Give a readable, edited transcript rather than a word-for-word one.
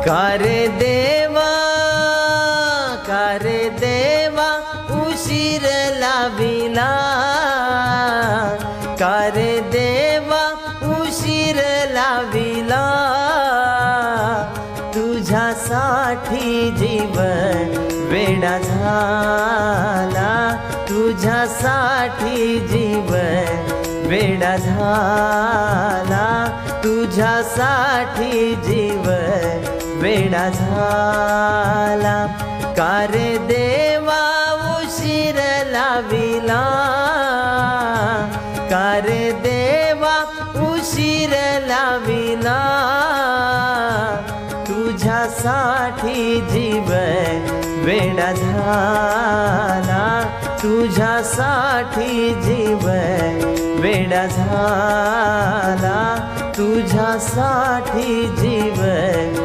का रे देवा उशीर लाविला, का रे देवा उशीर लाविला, तुझ्यासाठी जीवन वेडा झाला, तुझ्यासाठी जीवन वेडा झाला, तुझ्यासाठी जीवन वेडा झाला। का रे देवा उशीर लाविला, का रे देवा उशीर लाविला, तुझ्यासाठी जीवन वेडा झाला, तुझ्यासाठी जीवन वेडा झाला, तुझ्यासाठी जीवन